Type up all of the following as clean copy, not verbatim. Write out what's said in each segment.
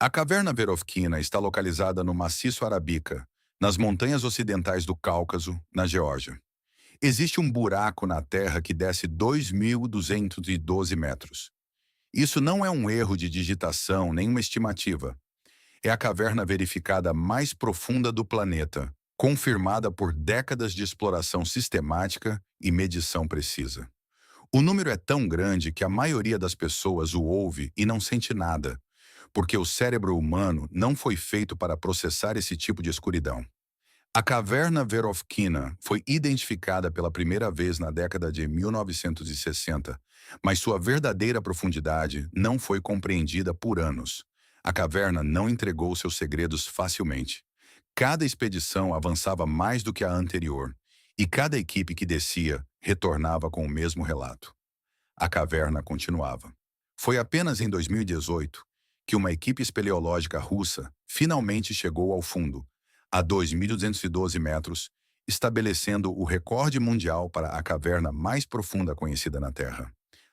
A caverna Verovkina está localizada no Maciço Arabica, nas montanhas ocidentais do Cáucaso, na Geórgia. Existe um buraco na Terra que desce 2.212 metros. Isso não é um erro de digitação nem uma estimativa. É a caverna verificada mais profunda do planeta, confirmada por décadas de exploração sistemática e medição precisa. O número é tão grande que a maioria das pessoas o ouve e não sente nada, porque o cérebro humano não foi feito para processar esse tipo de escuridão. A caverna Verovkina foi identificada pela primeira vez na década de 1960, mas sua verdadeira profundidade não foi compreendida por anos. A caverna não entregou seus segredos facilmente. Cada expedição avançava mais do que a anterior, e cada equipe que descia retornava com o mesmo relato. A caverna continuava. Foi apenas em 2018 que uma equipe espeleológica russa finalmente chegou ao fundo, a 2.212 metros, estabelecendo o recorde mundial para a caverna mais profunda conhecida na Terra.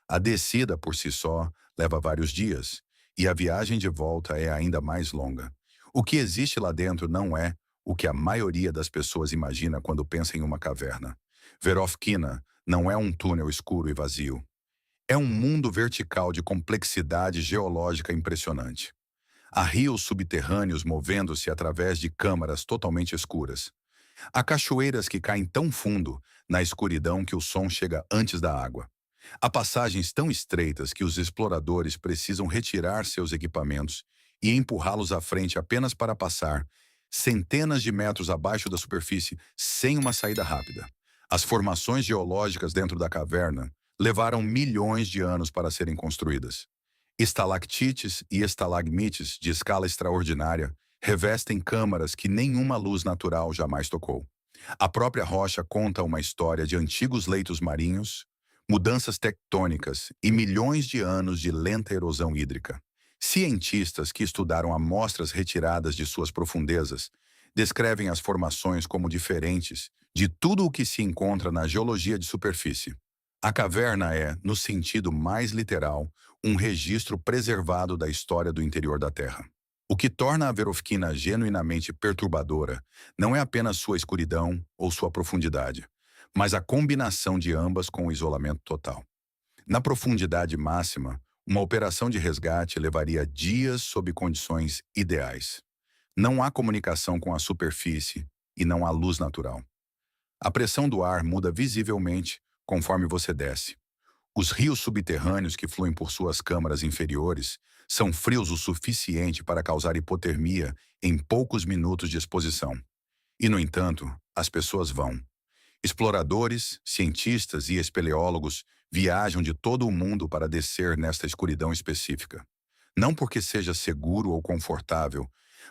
A descida, por si só, leva vários dias, e a viagem de volta é ainda mais longa. O que existe lá dentro não é o que a maioria das pessoas imagina quando pensa em uma caverna. Verovkina não é um túnel escuro e vazio. É um mundo vertical de complexidade geológica impressionante. Há rios subterrâneos movendo-se através de câmaras totalmente escuras. Há cachoeiras que caem tão fundo na escuridão que o som chega antes da água. Há passagens tão estreitas que os exploradores precisam retirar seus equipamentos e empurrá-los à frente apenas para passar centenas de metros abaixo da superfície sem uma saída rápida. As formações geológicas dentro da caverna levaram milhões de anos para serem construídas. Estalactites e estalagmites de escala extraordinária revestem câmaras que nenhuma luz natural jamais tocou. A própria rocha conta uma história de antigos leitos marinhos, mudanças tectônicas e milhões de anos de lenta erosão hídrica. Cientistas que estudaram amostras retiradas de suas profundezas descrevem as formações como diferentes de tudo o que se encontra na geologia de superfície. A caverna é, no sentido mais literal, um registro preservado da história do interior da Terra. O que torna a Verovkina genuinamente perturbadora não é apenas sua escuridão ou sua profundidade, mas a combinação de ambas com o isolamento total. Na profundidade máxima, uma operação de resgate levaria dias sob condições ideais. Não há comunicação com a superfície e não há luz natural. A pressão do ar muda visivelmente conforme você desce. Os rios subterrâneos que fluem por suas câmaras inferiores são frios o suficiente para causar hipotermia em poucos minutos de exposição. E, no entanto, as pessoas vão. Exploradores, cientistas e espeleólogos viajam de todo o mundo para descer nesta escuridão específica. Não porque seja seguro ou confortável,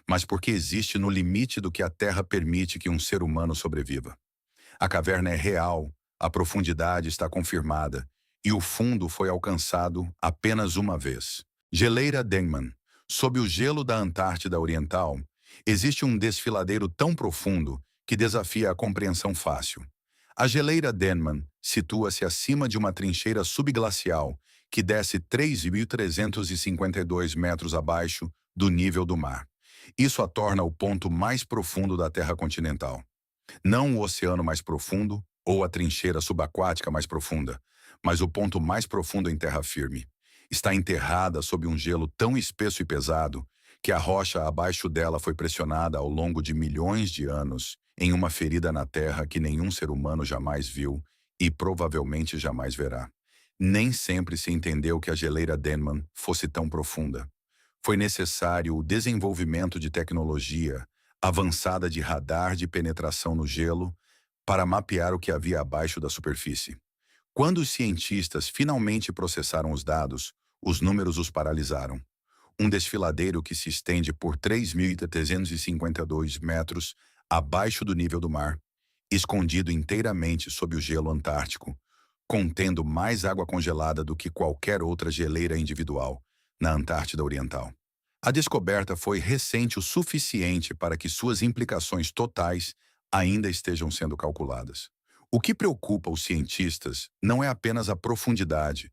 mas porque existe no limite do que a Terra permite que um ser humano sobreviva. A caverna é real, a profundidade está confirmada e o fundo foi alcançado apenas uma vez. Geleira Denman. Sob o gelo da Antártida Oriental, existe um desfiladeiro tão profundo que desafia a compreensão fácil. A geleira Denman situa-se acima de uma trincheira subglacial que desce 3.352 metros abaixo do nível do mar. Isso a torna o ponto mais profundo da Terra continental. Não o oceano mais profundo ou a trincheira subaquática mais profunda, mas o ponto mais profundo em terra firme. Está enterrada sob um gelo tão espesso e pesado que a rocha abaixo dela foi pressionada ao longo de milhões de anos em uma ferida na terra que nenhum ser humano jamais viu e provavelmente jamais verá. Nem sempre se entendeu que a geleira Denman fosse tão profunda. Foi necessário o desenvolvimento de tecnologia avançada de radar de penetração no gelo para mapear o que havia abaixo da superfície. Quando os cientistas finalmente processaram os dados, os números os paralisaram. Um desfiladeiro que se estende por 3.352 metros abaixo do nível do mar, escondido inteiramente sob o gelo antártico, contendo mais água congelada do que qualquer outra geleira individual na Antártida Oriental. A descoberta foi recente o suficiente para que suas implicações totais ainda estejam sendo calculadas. O que preocupa os cientistas não é apenas a profundidade,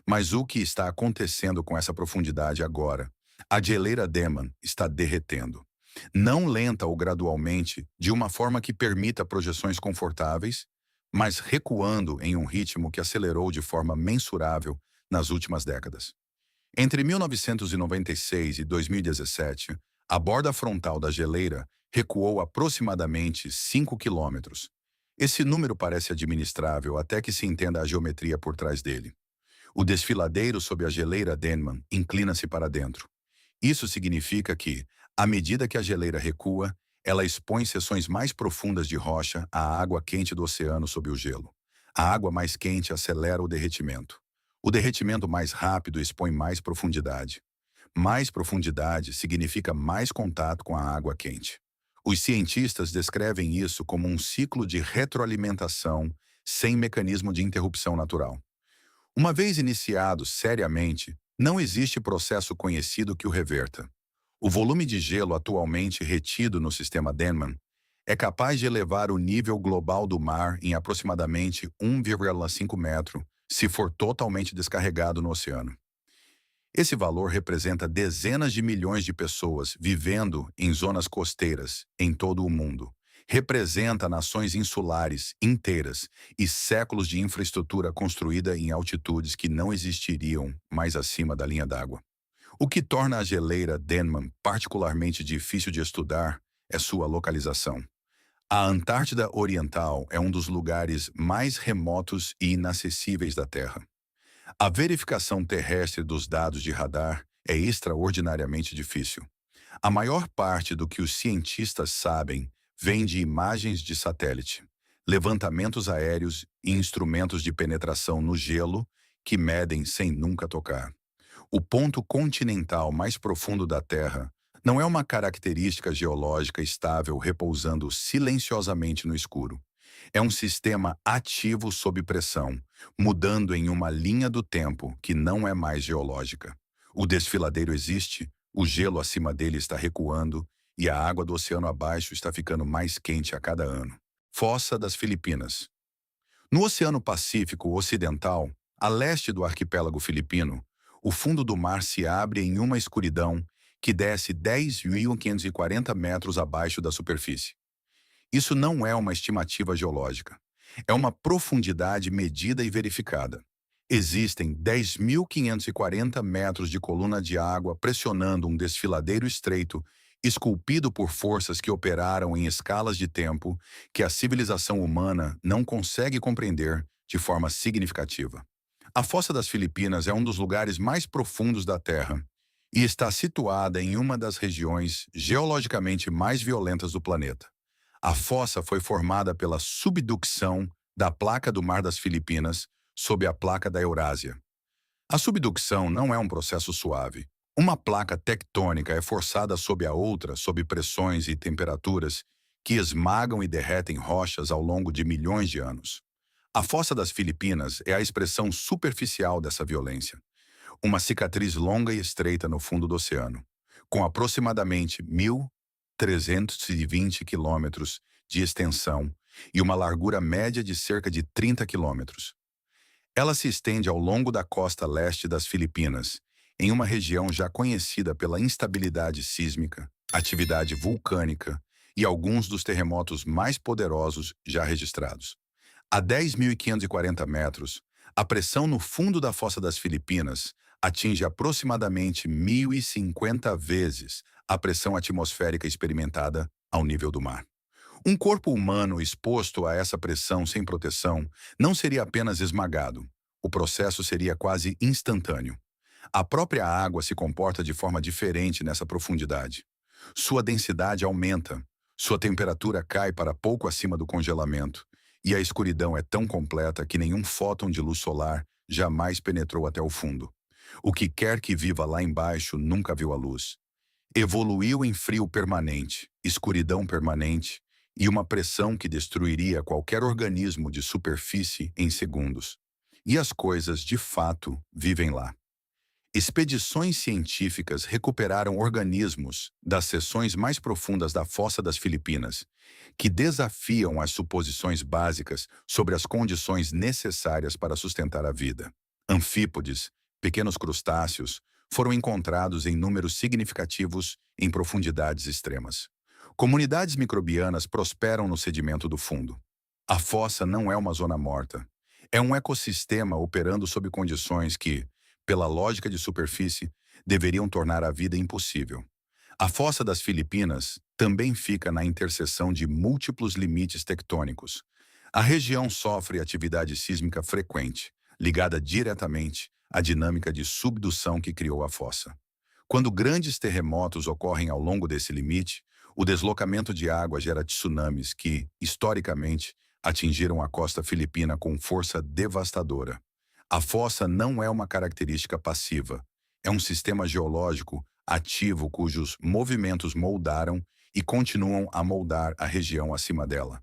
mas o que está acontecendo com essa profundidade agora, A geleira Denman está derretendo. Não lenta ou gradualmente, de uma forma que permita projeções confortáveis, mas recuando em um ritmo que acelerou de forma mensurável nas últimas décadas. Entre 1996 e 2017, a borda frontal da geleira recuou aproximadamente 5 quilômetros. Esse número parece administrável até que se entenda a geometria por trás dele. O desfiladeiro sob a geleira Denman inclina-se para dentro. Isso significa que, à medida que a geleira recua, ela expõe seções mais profundas de rocha à água quente do oceano sob o gelo. A água mais quente acelera o derretimento. O derretimento mais rápido expõe mais profundidade. Mais profundidade significa mais contato com a água quente. Os cientistas descrevem isso como um ciclo de retroalimentação sem mecanismo de interrupção natural. Uma vez iniciado seriamente, não existe processo conhecido que o reverta. O volume de gelo atualmente retido no sistema Denman é capaz de elevar o nível global do mar em aproximadamente 1,5 metro se for totalmente descarregado no oceano. Esse valor representa dezenas de milhões de pessoas vivendo em zonas costeiras em todo o mundo. Representa nações insulares inteiras e séculos de infraestrutura construída em altitudes que não existiriam mais acima da linha d'água. O que torna a geleira Denman particularmente difícil de estudar é sua localização. A Antártida Oriental é um dos lugares mais remotos e inacessíveis da Terra. A verificação terrestre dos dados de radar é extraordinariamente difícil. A maior parte do que os cientistas sabem vem de imagens de satélite, levantamentos aéreos e instrumentos de penetração no gelo que medem sem nunca tocar. O ponto continental mais profundo da Terra não é uma característica geológica estável repousando silenciosamente no escuro. É um sistema ativo sob pressão, mudando em uma linha do tempo que não é mais geológica. O desfiladeiro existe, o gelo acima dele está recuando e a água do oceano abaixo está ficando mais quente a cada ano. Fossa das Filipinas. No Oceano Pacífico Ocidental, a leste do arquipélago filipino, o fundo do mar se abre em uma escuridão que desce 10.540 metros abaixo da superfície. Isso não é uma estimativa geológica. É uma profundidade medida e verificada. Existem 10.540 metros de coluna de água pressionando um desfiladeiro estreito, esculpido por forças que operaram em escalas de tempo que a civilização humana não consegue compreender de forma significativa. A Fossa das Filipinas é um dos lugares mais profundos da Terra e está situada em uma das regiões geologicamente mais violentas do planeta. A fossa foi formada pela subducção da placa do Mar das Filipinas sob a placa da Eurásia. A subducção não é um processo suave. Uma placa tectônica é forçada sob a outra sob pressões e temperaturas que esmagam e derretem rochas ao longo de milhões de anos. A Fossa das Filipinas é a expressão superficial dessa violência. Uma cicatriz longa e estreita no fundo do oceano, com aproximadamente 1.320 quilômetros de extensão e uma largura média de cerca de 30 quilômetros. Ela se estende ao longo da costa leste das Filipinas, em uma região já conhecida pela instabilidade sísmica, atividade vulcânica e alguns dos terremotos mais poderosos já registrados. A 10.540 metros, a pressão no fundo da Fossa das Filipinas atinge aproximadamente 1.050 vezes a pressão atmosférica experimentada ao nível do mar. Um corpo humano exposto a essa pressão sem proteção não seria apenas esmagado, o processo seria quase instantâneo. A própria água se comporta de forma diferente nessa profundidade. Sua densidade aumenta, sua temperatura cai para pouco acima do congelamento, e a escuridão é tão completa que nenhum fóton de luz solar jamais penetrou até o fundo. O que quer que viva lá embaixo nunca viu a luz. Evoluiu em frio permanente, escuridão permanente e uma pressão que destruiria qualquer organismo de superfície em segundos. E as coisas, de fato, vivem lá. Expedições científicas recuperaram organismos das seções mais profundas da Fossa das Filipinas, que desafiam as suposições básicas sobre as condições necessárias para sustentar a vida. Anfípodes, pequenos crustáceos, foram encontrados em números significativos em profundidades extremas. Comunidades microbianas prosperam no sedimento do fundo. A fossa não é uma zona morta. É um ecossistema operando sob condições que, pela lógica de superfície, deveriam tornar a vida impossível. A fossa das Filipinas também fica na interseção de múltiplos limites tectônicos. A região sofre atividade sísmica frequente, ligada diretamente à dinâmica de subdução que criou a fossa. Quando grandes terremotos ocorrem ao longo desse limite, o deslocamento de água gera tsunamis que, historicamente, atingiram a costa filipina com força devastadora. A fossa não é uma característica passiva. É um sistema geológico ativo cujos movimentos moldaram e continuam a moldar a região acima dela.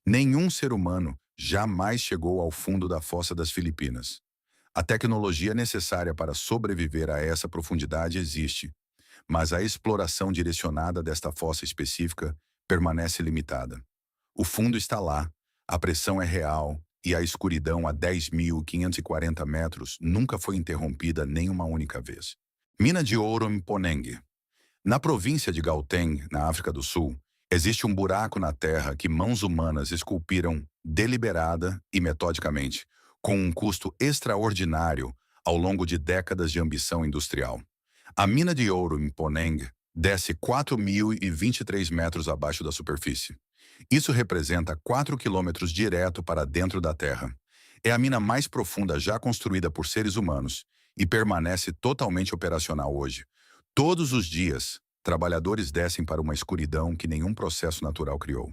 Nenhum ser humano jamais chegou ao fundo da fossa das Filipinas. A tecnologia necessária para sobreviver a essa profundidade existe, mas a exploração direcionada desta fossa específica permanece limitada. O fundo está lá, a pressão é real e a escuridão a 10.540 metros nunca foi interrompida nem uma única vez. Mina de ouro em Mponeng. Na província de Gauteng, na África do Sul, existe um buraco na terra que mãos humanas esculpiram deliberada e metodicamente, com um custo extraordinário ao longo de décadas de ambição industrial. A mina de ouro em Mponeng desce 4.023 metros abaixo da superfície. Isso representa 4 quilômetros direto para dentro da terra. É a mina mais profunda já construída por seres humanos e permanece totalmente operacional hoje. Todos os dias, trabalhadores descem para uma escuridão que nenhum processo natural criou.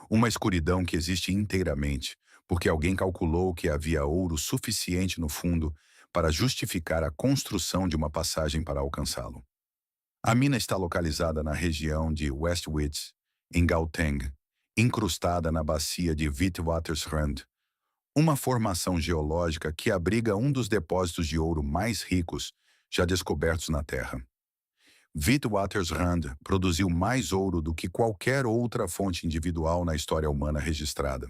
Uma escuridão que existe inteiramente, porque alguém calculou que havia ouro suficiente no fundo para justificar a construção de uma passagem para alcançá-lo. A mina está localizada na região de West Wits, em Gauteng, incrustada na bacia de Witwatersrand, uma formação geológica que abriga um dos depósitos de ouro mais ricos já descobertos na Terra. Witwatersrand produziu mais ouro do que qualquer outra fonte individual na história humana registrada.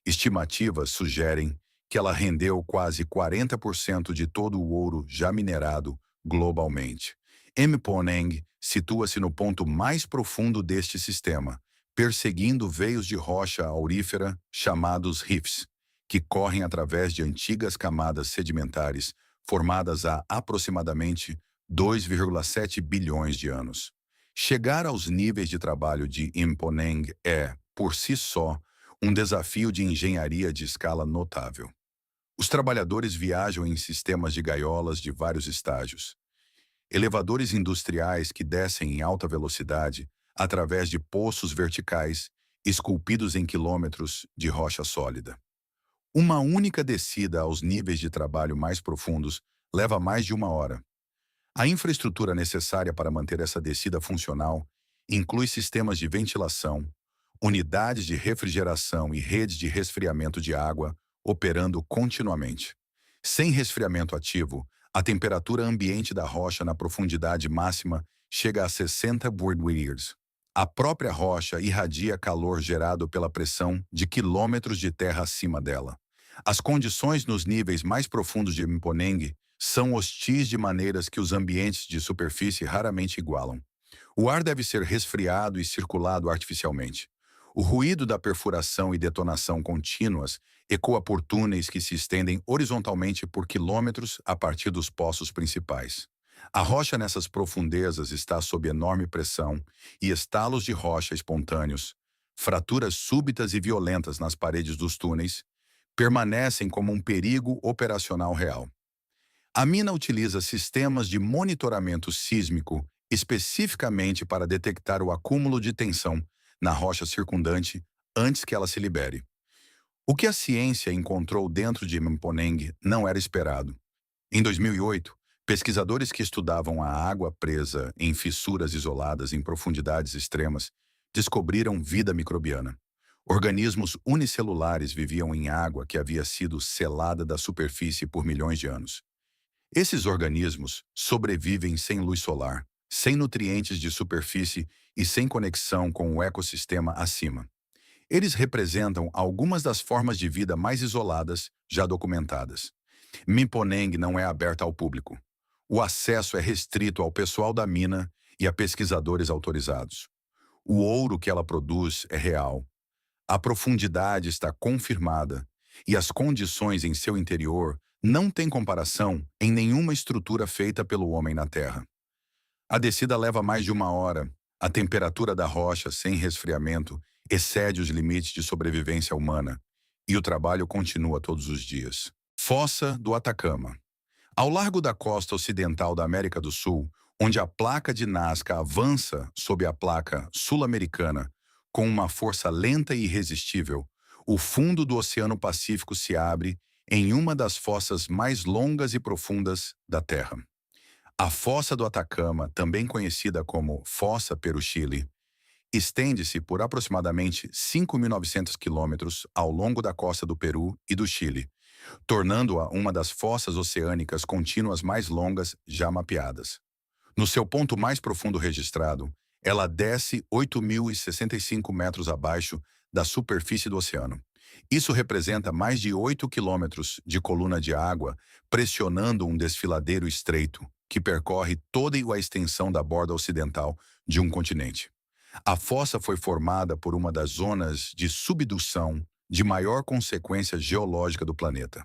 Estimativas sugerem que ela rendeu quase 40% de todo o ouro já minerado globalmente. Mponeng situa-se no ponto mais profundo deste sistema, perseguindo veios de rocha aurífera chamados rifts, que correm através de antigas camadas sedimentares formadas há aproximadamente 2,7 bilhões de anos. Chegar aos níveis de trabalho de Mponeng é, por si só, um desafio de engenharia de escala notável. Os trabalhadores viajam em sistemas de gaiolas de vários estágios. Elevadores industriais que descem em alta velocidade através de poços verticais esculpidos em quilômetros de rocha sólida. Uma única descida aos níveis de trabalho mais profundos leva mais de 1 hora. A infraestrutura necessária para manter essa descida funcional inclui sistemas de ventilação, unidades de refrigeração e redes de resfriamento de água operando continuamente. Sem resfriamento ativo, a temperatura ambiente da rocha na profundidade máxima chega a 60 Bordwiers. A própria rocha irradia calor gerado pela pressão de quilômetros de terra acima dela. As condições nos níveis mais profundos de Mponeng são hostis de maneiras que os ambientes de superfície raramente igualam. O ar deve ser resfriado e circulado artificialmente. O ruído da perfuração e detonação contínuas ecoa por túneis que se estendem horizontalmente por quilômetros a partir dos poços principais. A rocha nessas profundezas está sob enorme pressão e estalos de rocha espontâneos, fraturas súbitas e violentas nas paredes dos túneis, permanecem como um perigo operacional real. A mina utiliza sistemas de monitoramento sísmico especificamente para detectar o acúmulo de tensão na rocha circundante antes que ela se libere. O que a ciência encontrou dentro de Mponeng não era esperado. Em 2008, pesquisadores que estudavam a água presa em fissuras isoladas em profundidades extremas descobriram vida microbiana. Organismos unicelulares viviam em água que havia sido selada da superfície por milhões de anos. Esses organismos sobrevivem sem luz solar, sem nutrientes de superfície e sem conexão com o ecossistema acima. Eles representam algumas das formas de vida mais isoladas já documentadas. Mponeng não é aberta ao público. O acesso é restrito ao pessoal da mina e a pesquisadores autorizados. O ouro que ela produz é real. A profundidade está confirmada e as condições em seu interior não têm comparação em nenhuma estrutura feita pelo homem na Terra. A descida leva mais de 1 hora. A temperatura da rocha, sem resfriamento, excede os limites de sobrevivência humana. E o trabalho continua todos os dias. Fossa do Atacama. Ao largo da costa ocidental da América do Sul, onde a placa de Nazca avança sob a placa sul-americana com uma força lenta e irresistível, o fundo do Oceano Pacífico se abre em uma das fossas mais longas e profundas da Terra. A Fossa do Atacama, também conhecida como Fossa Peru-Chile, estende-se por aproximadamente 5.900 quilômetros ao longo da costa do Peru e do Chile, tornando-a uma das fossas oceânicas contínuas mais longas já mapeadas. No seu ponto mais profundo registrado, ela desce 8.065 metros abaixo da superfície do oceano. Isso representa mais de 8 quilômetros de coluna de água pressionando um desfiladeiro estreito que percorre toda a extensão da borda ocidental de um continente. A fossa foi formada por uma das zonas de subdução de maior consequência geológica do planeta.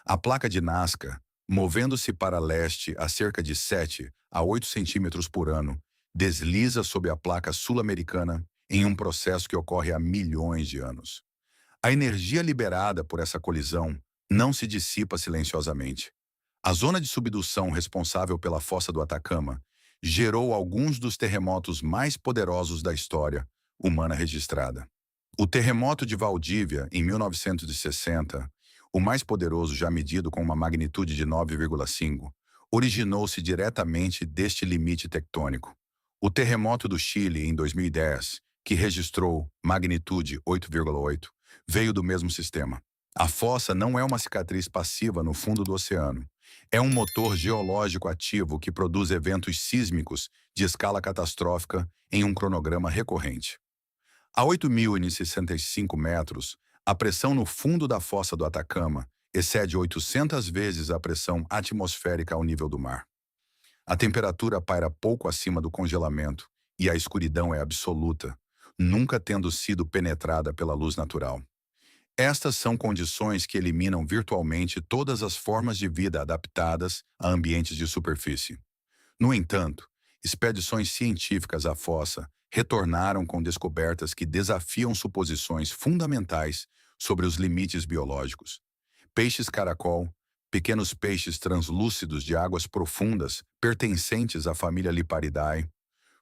A placa de Nazca, movendo-se para leste a cerca de 7 a 8 centímetros por ano, desliza sob a placa sul-americana em um processo que ocorre há milhões de anos. A energia liberada por essa colisão não se dissipa silenciosamente. A zona de subdução responsável pela Fossa do Atacama gerou alguns dos terremotos mais poderosos da história humana registrada. O terremoto de Valdívia, em 1960, o mais poderoso já medido com uma magnitude de 9,5, originou-se diretamente deste limite tectônico. O terremoto do Chile, em 2010, que registrou magnitude 8,8, veio do mesmo sistema. A fossa não é uma cicatriz passiva no fundo do oceano. É um motor geológico ativo que produz eventos sísmicos de escala catastrófica em um cronograma recorrente. A 8.065 metros, a pressão no fundo da fossa do Atacama excede 800 vezes a pressão atmosférica ao nível do mar. A temperatura paira pouco acima do congelamento e a escuridão é absoluta, nunca tendo sido penetrada pela luz natural. Estas são condições que eliminam virtualmente todas as formas de vida adaptadas a ambientes de superfície. No entanto, expedições científicas à fossa retornaram com descobertas que desafiam suposições fundamentais sobre os limites biológicos. Peixes caracol, pequenos peixes translúcidos de águas profundas pertencentes à família Liparidae,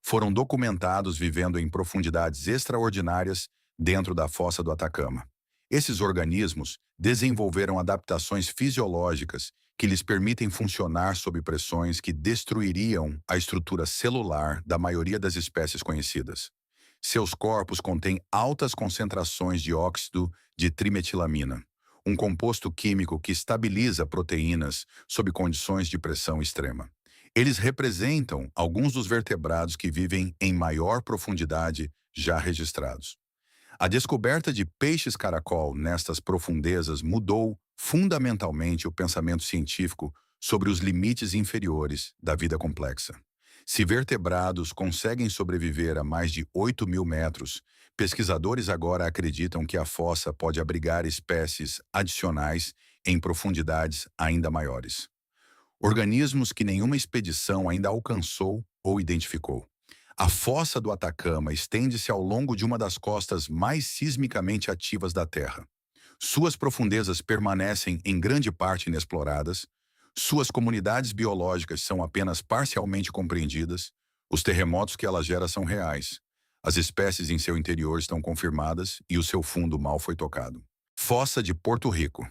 foram documentados vivendo em profundidades extraordinárias dentro da fossa do Atacama. Esses organismos desenvolveram adaptações fisiológicas que lhes permitem funcionar sob pressões que destruiriam a estrutura celular da maioria das espécies conhecidas. Seus corpos contêm altas concentrações de óxido de trimetilamina, um composto químico que estabiliza proteínas sob condições de pressão extrema. Eles representam alguns dos vertebrados que vivem em maior profundidade já registrados. A descoberta de peixes caracol nestas profundezas mudou fundamentalmente o pensamento científico sobre os limites inferiores da vida complexa. Se vertebrados conseguem sobreviver a mais de 8.000 metros, pesquisadores agora acreditam que a fossa pode abrigar espécies adicionais em profundidades ainda maiores. Organismos que nenhuma expedição ainda alcançou ou identificou. A Fossa do Atacama estende-se ao longo de uma das costas mais sismicamente ativas da Terra. Suas profundezas permanecem em grande parte inexploradas, suas comunidades biológicas são apenas parcialmente compreendidas, os terremotos que ela gera são reais, as espécies em seu interior estão confirmadas e o seu fundo mal foi tocado. Fossa de Porto Rico.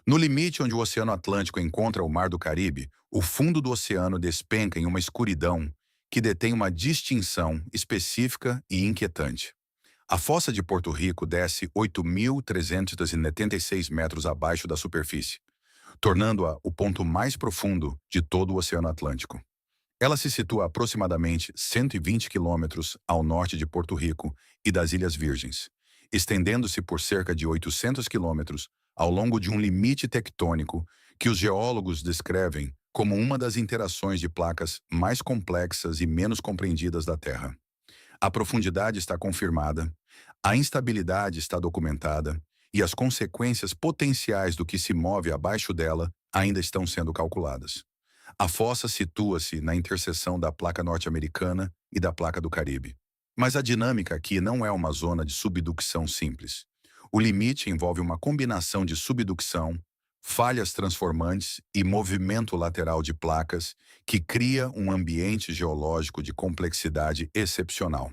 No limite onde o Oceano Atlântico encontra o Mar do Caribe, o fundo do oceano despenca em uma escuridão que detém uma distinção específica e inquietante. A Fossa de Porto Rico desce 8.376 metros abaixo da superfície, tornando-a o ponto mais profundo de todo o Oceano Atlântico. Ela se situa a aproximadamente 120 quilômetros ao norte de Porto Rico e das Ilhas Virgens, estendendo-se por cerca de 800 quilômetros ao longo de um limite tectônico que os geólogos descrevem como uma das interações de placas mais complexas e menos compreendidas da Terra. A profundidade está confirmada, a instabilidade está documentada e as consequências potenciais do que se move abaixo dela ainda estão sendo calculadas. A fossa situa-se na interseção da placa norte-americana e da placa do Caribe. Mas a dinâmica aqui não é uma zona de subducção simples. O limite envolve uma combinação de subducção, falhas transformantes e movimento lateral de placas que cria um ambiente geológico de complexidade excepcional.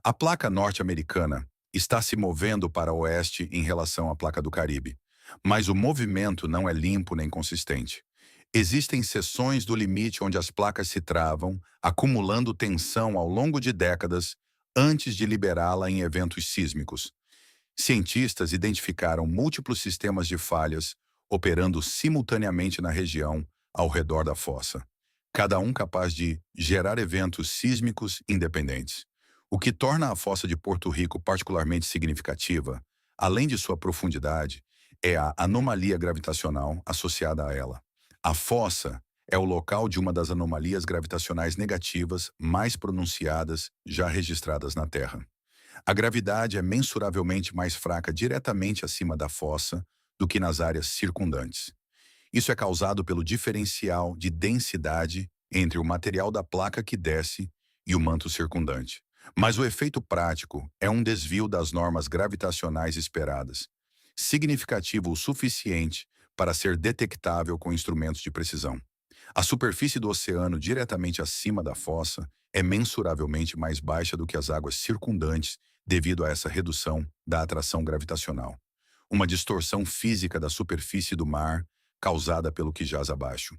A placa norte-americana está se movendo para o oeste em relação à placa do Caribe, mas o movimento não é limpo nem consistente. Existem seções do limite onde as placas se travam, acumulando tensão ao longo de décadas antes de liberá-la em eventos sísmicos. Cientistas identificaram múltiplos sistemas de falhas operando simultaneamente na região ao redor da fossa, cada um capaz de gerar eventos sísmicos independentes. O que torna a fossa de Porto Rico particularmente significativa, além de sua profundidade, é a anomalia gravitacional associada a ela. A fossa é o local de uma das anomalias gravitacionais negativas mais pronunciadas já registradas na Terra. A gravidade é mensuravelmente mais fraca diretamente acima da fossa do que nas áreas circundantes. Isso é causado pelo diferencial de densidade entre o material da placa que desce e o manto circundante. Mas o efeito prático é um desvio das normas gravitacionais esperadas, significativo o suficiente para ser detectável com instrumentos de precisão. A superfície do oceano diretamente acima da fossa é mensuravelmente mais baixa do que as águas circundantes devido a essa redução da atração gravitacional. Uma distorção física da superfície do mar causada pelo que jaz abaixo.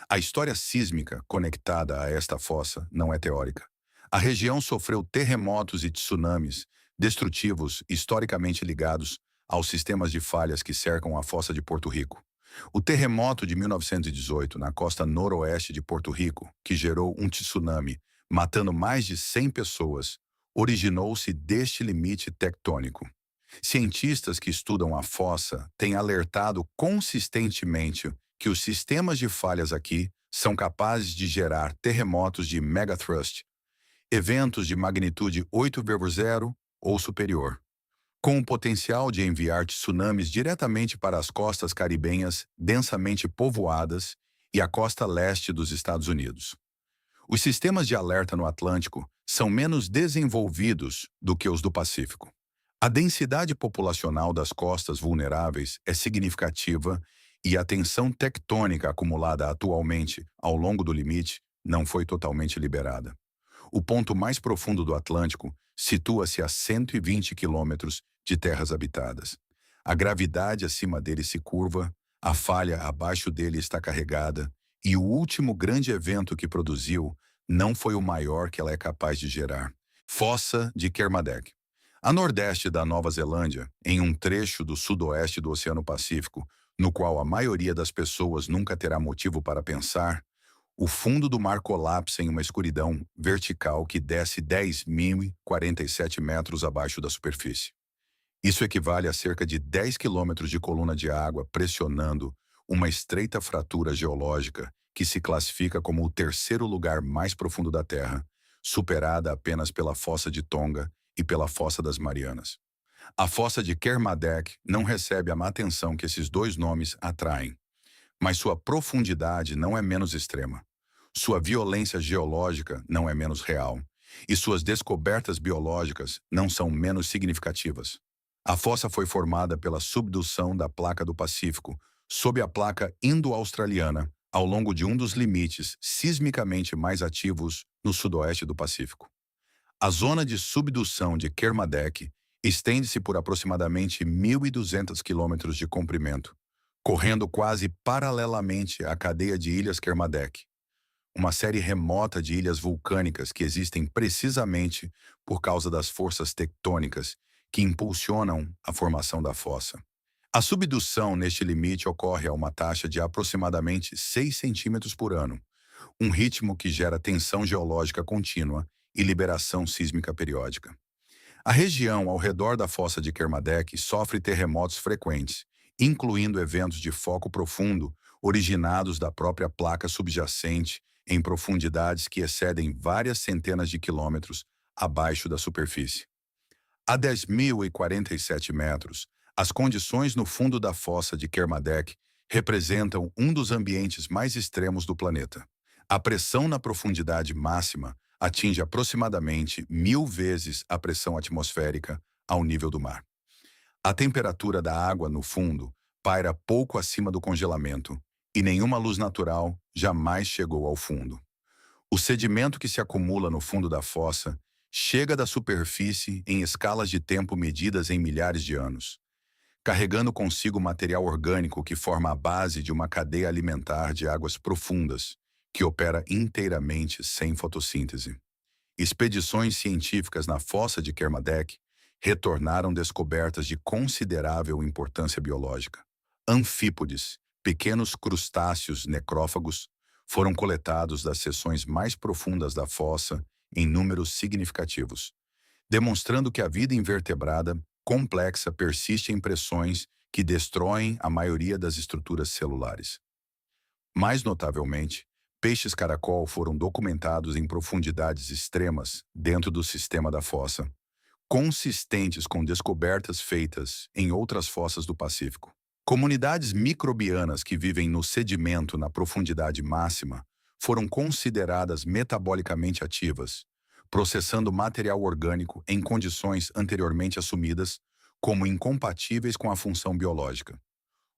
A história sísmica conectada a esta fossa não é teórica. A região sofreu terremotos e tsunamis destrutivos historicamente ligados aos sistemas de falhas que cercam a fossa de Porto Rico. O terremoto de 1918 na costa noroeste de Porto Rico, que gerou um tsunami, matando mais de 100 pessoas, originou-se deste limite tectônico. Cientistas que estudam a fossa têm alertado consistentemente que os sistemas de falhas aqui são capazes de gerar terremotos de megathrust, eventos de magnitude 8,0 ou superior, com o potencial de enviar tsunamis diretamente para as costas caribenhas densamente povoadas e a costa leste dos Estados Unidos. Os sistemas de alerta no Atlântico são menos desenvolvidos do que os do Pacífico. A densidade populacional das costas vulneráveis é significativa e a tensão tectônica acumulada atualmente ao longo do limite não foi totalmente liberada. O ponto mais profundo do Atlântico situa-se a 120 quilômetros de terras habitadas. A gravidade acima dele se curva, a falha abaixo dele está carregada, e o último grande evento que produziu não foi o maior que ela é capaz de gerar. Fossa de Kermadec. A nordeste da Nova Zelândia, em um trecho do sudoeste do Oceano Pacífico, no qual a maioria das pessoas nunca terá motivo para pensar, o fundo do mar colapsa em uma escuridão vertical que desce 10.047 metros abaixo da superfície. Isso equivale a cerca de 10 quilômetros de coluna de água pressionando uma estreita fratura geológica que se classifica como o terceiro lugar mais profundo da Terra, superada apenas pela Fossa de Tonga e pela Fossa das Marianas. A Fossa de Kermadec não recebe a má atenção que esses dois nomes atraem, mas sua profundidade não é menos extrema. Sua violência geológica não é menos real, e suas descobertas biológicas não são menos significativas. A fossa foi formada pela subdução da placa do Pacífico sob a placa indo-australiana ao longo de um dos limites sismicamente mais ativos no sudoeste do Pacífico. A zona de subdução de Kermadec estende-se por aproximadamente 1.200 quilômetros de comprimento, correndo quase paralelamente à cadeia de Ilhas Kermadec, uma série remota de ilhas vulcânicas que existem precisamente por causa das forças tectônicas que impulsionam a formação da fossa. A subdução neste limite ocorre a uma taxa de aproximadamente 6 centímetros por ano, um ritmo que gera tensão geológica contínua e liberação sísmica periódica. A região ao redor da fossa de Kermadec sofre terremotos frequentes, incluindo eventos de foco profundo, originados da própria placa subjacente em profundidades que excedem várias centenas de quilômetros abaixo da superfície. A 10.047 metros, as condições no fundo da fossa de Kermadec representam um dos ambientes mais extremos do planeta. A pressão na profundidade máxima atinge aproximadamente 1.000 vezes a pressão atmosférica ao nível do mar. A temperatura da água no fundo paira pouco acima do congelamento e nenhuma luz natural jamais chegou ao fundo. O sedimento que se acumula no fundo da fossa chega da superfície em escalas de tempo medidas em milhares de anos, carregando consigo material orgânico que forma a base de uma cadeia alimentar de águas profundas, que opera inteiramente sem fotossíntese. Expedições científicas na fossa de Kermadec retornaram descobertas de considerável importância biológica. Anfípodes, pequenos crustáceos necrófagos, foram coletados das seções mais profundas da fossa em números significativos, demonstrando que a vida invertebrada complexa persiste em pressões que destroem a maioria das estruturas celulares. Mais notavelmente, peixes caracol foram documentados em profundidades extremas dentro do sistema da fossa, consistentes com descobertas feitas em outras fossas do Pacífico. Comunidades microbianas que vivem no sedimento na profundidade máxima foram consideradas metabolicamente ativas, processando material orgânico em condições anteriormente assumidas como incompatíveis com a função biológica.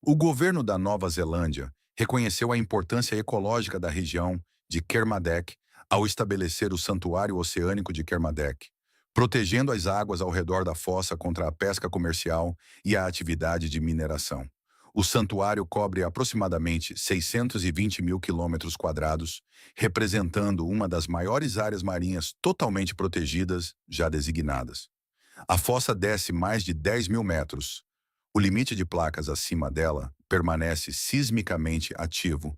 O governo da Nova Zelândia reconheceu a importância ecológica da região de Kermadec ao estabelecer o Santuário Oceânico de Kermadec, protegendo as águas ao redor da fossa contra a pesca comercial e a atividade de mineração. O santuário cobre aproximadamente 620 mil quilômetros quadrados, representando uma das maiores áreas marinhas totalmente protegidas já designadas. A fossa desce mais de 10.000 metros. O limite de placas acima dela permanece sismicamente ativo.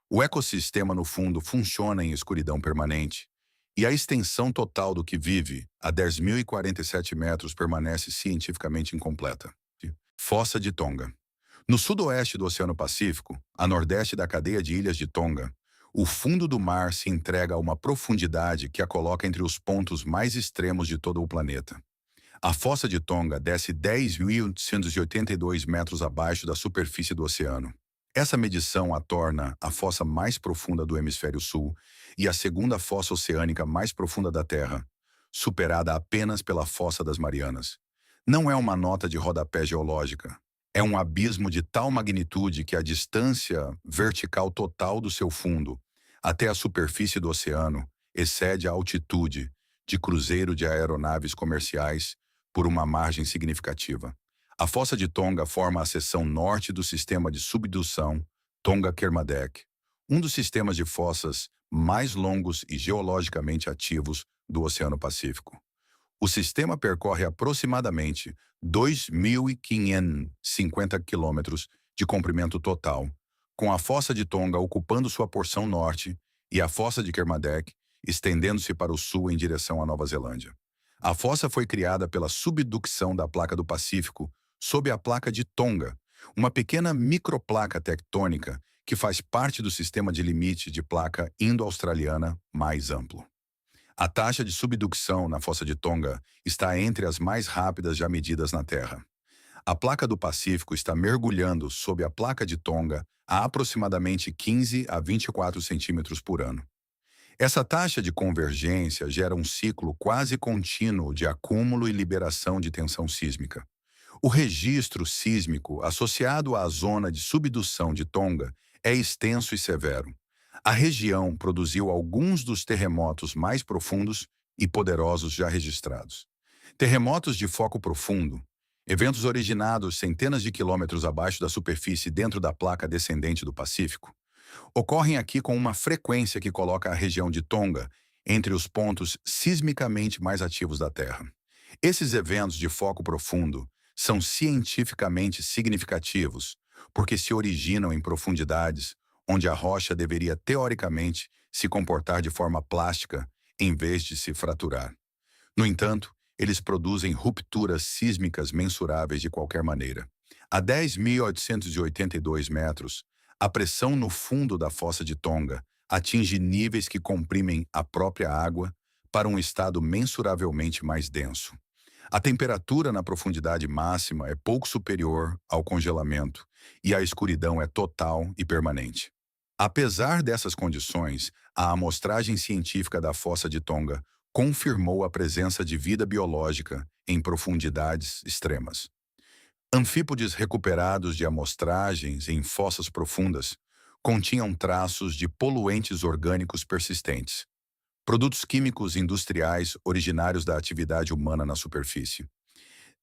O ecossistema no fundo funciona em escuridão permanente, e a extensão total do que vive, a 10.047 metros, permanece cientificamente incompleta. Fossa de Tonga. No sudoeste do Oceano Pacífico, a nordeste da cadeia de ilhas de Tonga, o fundo do mar se entrega a uma profundidade que a coloca entre os pontos mais extremos de todo o planeta. A fossa de Tonga desce 10.882 metros abaixo da superfície do oceano. Essa medição a torna a fossa mais profunda do hemisfério sul e a segunda fossa oceânica mais profunda da Terra, superada apenas pela Fossa das Marianas. Não é uma nota de rodapé geológica. É um abismo de tal magnitude que a distância vertical total do seu fundo até a superfície do oceano excede a altitude de cruzeiro de aeronaves comerciais por uma margem significativa. A fossa de Tonga forma a seção norte do sistema de subdução Tonga-Kermadec, um dos sistemas de fossas mais longos e geologicamente ativos do Oceano Pacífico. O sistema percorre aproximadamente 2.550 quilômetros de comprimento total, com a fossa de Tonga ocupando sua porção norte e a fossa de Kermadec estendendo-se para o sul em direção à Nova Zelândia. A fossa foi criada pela subducção da placa do Pacífico sob a placa de Tonga, uma pequena microplaca tectônica que faz parte do sistema de limite de placa indo-australiana mais amplo. A taxa de subducção na fossa de Tonga está entre as mais rápidas já medidas na Terra. A placa do Pacífico está mergulhando sob a placa de Tonga a aproximadamente 15 a 24 centímetros por ano. Essa taxa de convergência gera um ciclo quase contínuo de acúmulo e liberação de tensão sísmica. O registro sísmico associado à zona de subdução de Tonga é extenso e severo. A região produziu alguns dos terremotos mais profundos e poderosos já registrados. Terremotos de foco profundo, eventos originados centenas de quilômetros abaixo da superfície dentro da placa descendente do Pacífico, ocorrem aqui com uma frequência que coloca a região de Tonga entre os pontos sismicamente mais ativos da Terra. Esses eventos de foco profundo são cientificamente significativos porque se originam em profundidades onde a rocha deveria teoricamente se comportar de forma plástica em vez de se fraturar. No entanto, eles produzem rupturas sísmicas mensuráveis de qualquer maneira. A 10.882 metros, A pressão no fundo da fossa de Tonga atinge níveis que comprimem a própria água para um estado mensuravelmente mais denso. A temperatura na profundidade máxima é pouco superior ao congelamento e a escuridão é total e permanente. Apesar dessas condições, a amostragem científica da fossa de Tonga confirmou a presença de vida biológica em profundidades extremas. Anfípodes recuperados de amostragens em fossas profundas continham traços de poluentes orgânicos persistentes, produtos químicos industriais originários da atividade humana na superfície,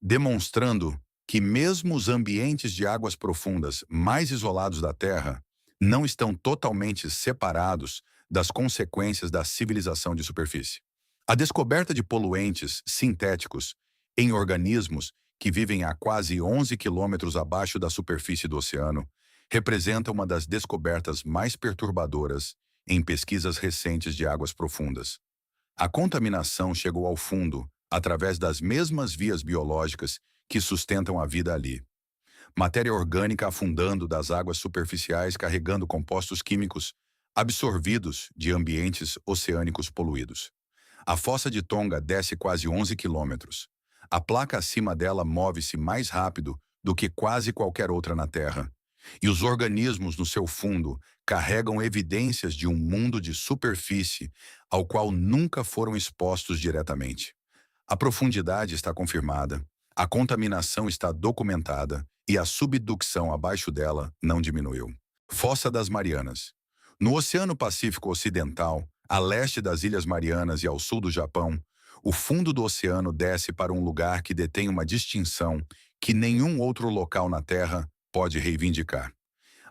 demonstrando que mesmo os ambientes de águas profundas mais isolados da Terra não estão totalmente separados das consequências da civilização de superfície. A descoberta de poluentes sintéticos em organismos que vivem a quase 11 quilômetros abaixo da superfície do oceano representa uma das descobertas mais perturbadoras em pesquisas recentes de águas profundas. A contaminação chegou ao fundo através das mesmas vias biológicas que sustentam a vida ali. Matéria orgânica afundando das águas superficiais carregando compostos químicos absorvidos de ambientes oceânicos poluídos. A fossa de Tonga desce quase 11 quilômetros. A placa acima dela move-se mais rápido do que quase qualquer outra na Terra. E os organismos no seu fundo carregam evidências de um mundo de superfície ao qual nunca foram expostos diretamente. A profundidade está confirmada, a contaminação está documentada e a subducção abaixo dela não diminuiu. Fossa das Marianas. No Oceano Pacífico Ocidental, a leste das Ilhas Marianas e ao sul do Japão, o fundo do oceano desce para um lugar que detém uma distinção que nenhum outro local na Terra pode reivindicar.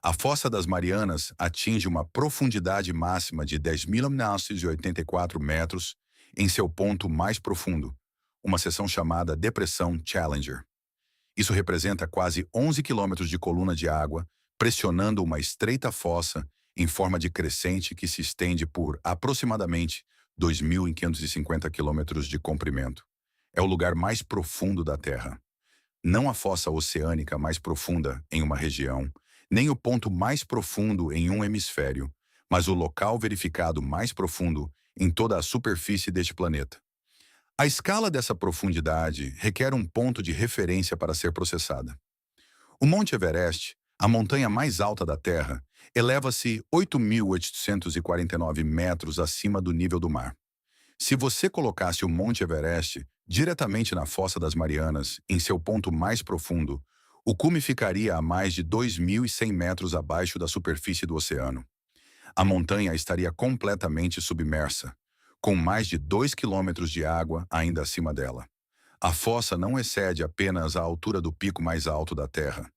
A Fossa das Marianas atinge uma profundidade máxima de 10.984 metros em seu ponto mais profundo, uma seção chamada Depressão Challenger. Isso representa quase 11 quilômetros de coluna de água pressionando uma estreita fossa em forma de crescente que se estende por aproximadamente 2.550 quilômetros de comprimento. É o lugar mais profundo da Terra. Não a fossa oceânica mais profunda em uma região, nem o ponto mais profundo em um hemisfério, mas o local verificado mais profundo em toda a superfície deste planeta. A escala dessa profundidade requer um ponto de referência para ser processada. O Monte Everest, a montanha mais alta da Terra, eleva-se 8.849 metros acima do nível do mar. Se você colocasse o Monte Everest diretamente na Fossa das Marianas, em seu ponto mais profundo, o cume ficaria a mais de 2.100 metros abaixo da superfície do oceano. A montanha estaria completamente submersa, com mais de 2 quilômetros de água ainda acima dela. A fossa não excede apenas a altura do pico mais alto da Terra.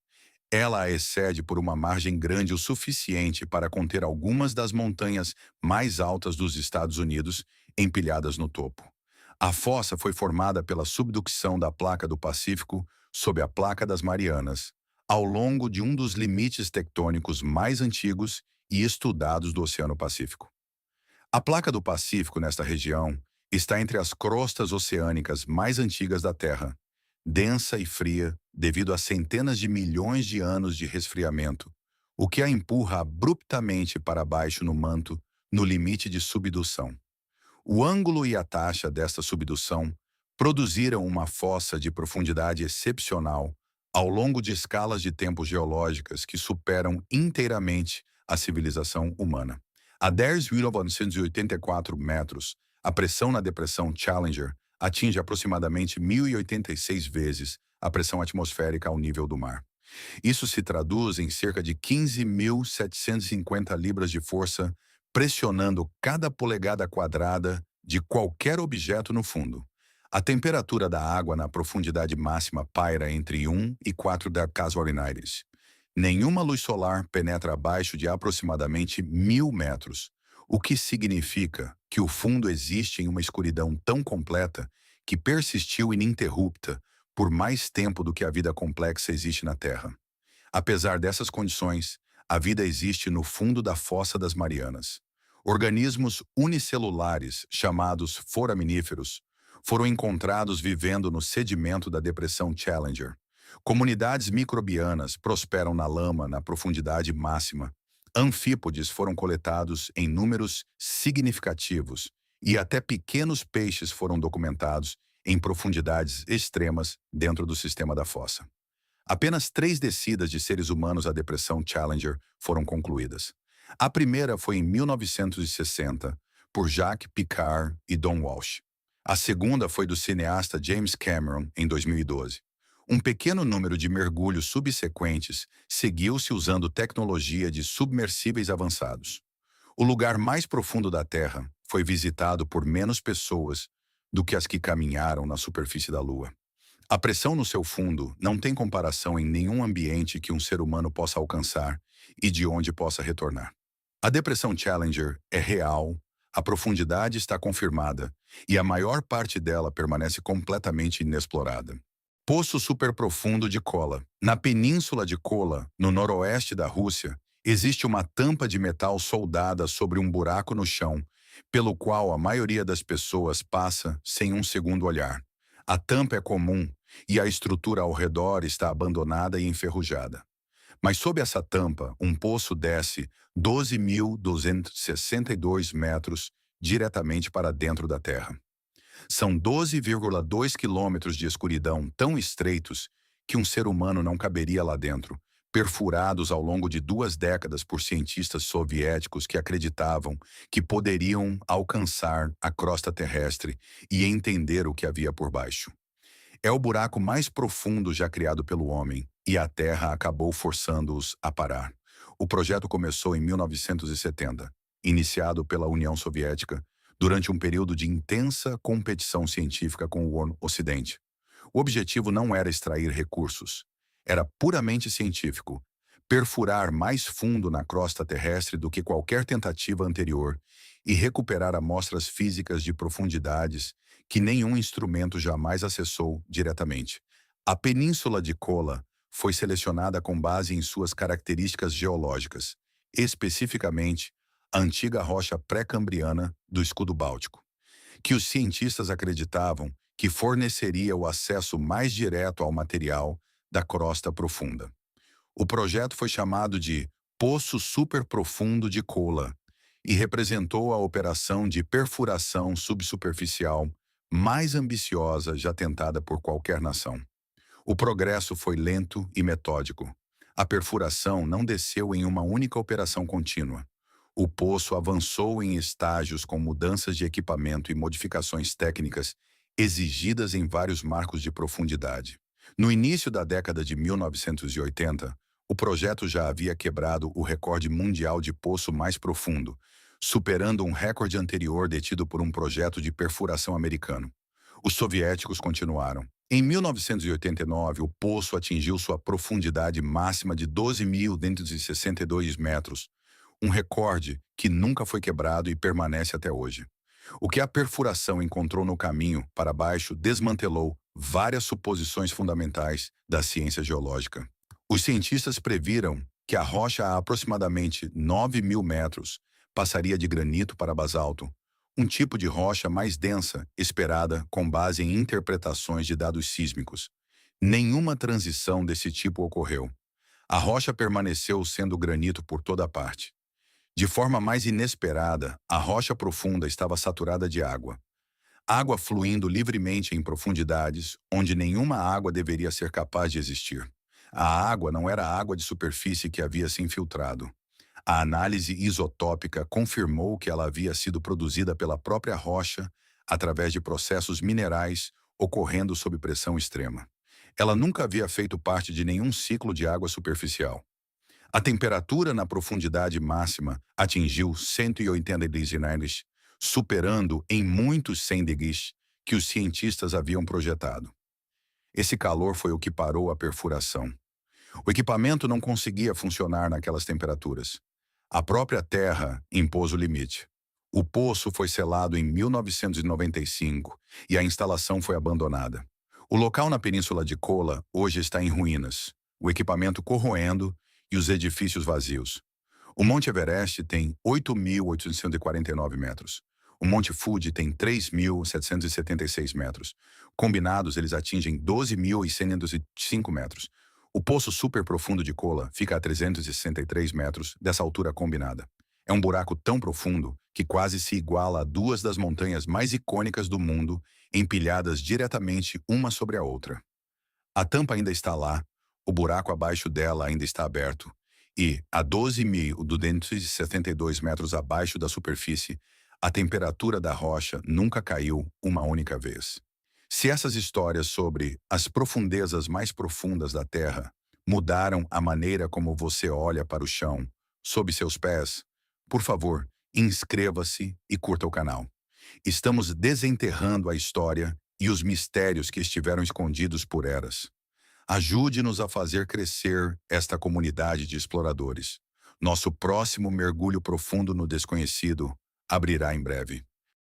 Ela a excede por uma margem grande o suficiente para conter algumas das montanhas mais altas dos Estados Unidos empilhadas no topo. A fossa foi formada pela subducção da placa do Pacífico sob a placa das Marianas, ao longo de um dos limites tectônicos mais antigos e estudados do Oceano Pacífico. A placa do Pacífico nesta região está entre as crostas oceânicas mais antigas da Terra, densa e fria devido a centenas de milhões de anos de resfriamento, o que a empurra abruptamente para baixo no manto, no limite de subdução. O ângulo e a taxa desta subdução produziram uma fossa de profundidade excepcional ao longo de escalas de tempo geológicas que superam inteiramente a civilização humana. A 10.984 metros, a pressão na Depressão Challenger atinge aproximadamente 1.086 vezes a pressão atmosférica ao nível do mar. Isso se traduz em cerca de 15.750 libras de força pressionando cada polegada quadrada de qualquer objeto no fundo. A temperatura da água na profundidade máxima paira entre 1 e 4 degrees Fahrenheit. Nenhuma luz solar penetra abaixo de aproximadamente 1.000 metros, o que significa que o fundo existe em uma escuridão tão completa que persistiu ininterrupta por mais tempo do que a vida complexa existe na Terra. Apesar dessas condições, a vida existe no fundo da Fossa das Marianas. Organismos unicelulares, chamados foraminíferos, foram encontrados vivendo no sedimento da Depressão Challenger. Comunidades microbianas prosperam na lama na profundidade máxima Anfípodes foram coletados em números significativos e até pequenos peixes foram documentados em profundidades extremas dentro do sistema da fossa. Apenas 3 descidas de seres humanos à depressão Challenger foram concluídas. A primeira foi em 1960, por Jacques Piccard e Don Walsh. A segunda foi do cineasta James Cameron, em 2012. Um pequeno número de mergulhos subsequentes seguiu-se usando tecnologia de submersíveis avançados. O lugar mais profundo da Terra foi visitado por menos pessoas do que as que caminharam na superfície da Lua. A pressão no seu fundo não tem comparação em nenhum ambiente que um ser humano possa alcançar e de onde possa retornar. A depressão Challenger é real, a profundidade está confirmada e a maior parte dela permanece completamente inexplorada. Poço superprofundo de Kola. Na península de Kola, no noroeste da Rússia, existe uma tampa de metal soldada sobre um buraco no chão, pelo qual a maioria das pessoas passa sem um segundo olhar. A tampa é comum e a estrutura ao redor está abandonada e enferrujada. Mas sob essa tampa, um poço desce 12.262 metros diretamente para dentro da Terra. São 12,2 quilômetros de escuridão tão estreitos que um ser humano não caberia lá dentro, perfurados ao longo de 2 décadas por cientistas soviéticos que acreditavam que poderiam alcançar a crosta terrestre e entender o que havia por baixo. É o buraco mais profundo já criado pelo homem, e a Terra acabou forçando-os a parar. O projeto começou em 1970, iniciado pela União Soviética, durante um período de intensa competição científica com o Ocidente. O objetivo não era extrair recursos, era puramente científico, perfurar mais fundo na crosta terrestre do que qualquer tentativa anterior e recuperar amostras físicas de profundidades que nenhum instrumento jamais acessou diretamente. A península de Kola foi selecionada com base em suas características geológicas, especificamente a antiga rocha pré-cambriana do escudo báltico, que os cientistas acreditavam que forneceria o acesso mais direto ao material da crosta profunda. O projeto foi chamado de Poço Superprofundo de Kola e representou a operação de perfuração subsuperficial mais ambiciosa já tentada por qualquer nação. O progresso foi lento e metódico. A perfuração não desceu em uma única operação contínua. O poço avançou em estágios com mudanças de equipamento e modificações técnicas exigidas em vários marcos de profundidade. No início da década de 1980, o projeto já havia quebrado o recorde mundial de poço mais profundo, superando um recorde anterior detido por um projeto de perfuração americano. Os soviéticos continuaram. Em 1989, o poço atingiu sua profundidade máxima de 12.262 metros, um recorde que nunca foi quebrado e permanece até hoje. O que a perfuração encontrou no caminho para baixo desmantelou várias suposições fundamentais da ciência geológica. Os cientistas previram que a rocha a aproximadamente 9.000 metros passaria de granito para basalto, um tipo de rocha mais densa esperada com base em interpretações de dados sísmicos. Nenhuma transição desse tipo ocorreu. A rocha permaneceu sendo granito por toda parte. De forma mais inesperada, a rocha profunda estava saturada de água. Água fluindo livremente em profundidades onde nenhuma água deveria ser capaz de existir. A água não era a água de superfície que havia se infiltrado. A análise isotópica confirmou que ela havia sido produzida pela própria rocha através de processos minerais ocorrendo sob pressão extrema. Ela nunca havia feito parte de nenhum ciclo de água superficial. A temperatura na profundidade máxima atingiu 180 degrees, superando em muitos 100 degrees que os cientistas haviam projetado. Esse calor foi o que parou a perfuração. O equipamento não conseguia funcionar naquelas temperaturas. A própria Terra impôs o limite. O poço foi selado em 1995 e a instalação foi abandonada. O local na península de Kola hoje está em ruínas, o equipamento corroendo e os edifícios vazios. O Monte Everest tem 8.849 metros. O Monte Fuji tem 3.776 metros. Combinados, eles atingem 12.105 metros. O poço super profundo de Kola fica a 363 metros dessa altura combinada. É um buraco tão profundo que quase se iguala a duas das montanhas mais icônicas do mundo, empilhadas diretamente uma sobre a outra. A tampa ainda está lá, o buraco abaixo dela ainda está aberto, e, a 12.272 metros abaixo da superfície, a temperatura da rocha nunca caiu uma única vez. Se essas histórias sobre as profundezas mais profundas da Terra mudaram a maneira como você olha para o chão, sob seus pés, por favor, inscreva-se e curta o canal. Estamos desenterrando a história e os mistérios que estiveram escondidos por eras. Ajude-nos a fazer crescer esta comunidade de exploradores. Nosso próximo mergulho profundo no desconhecido abrirá em breve.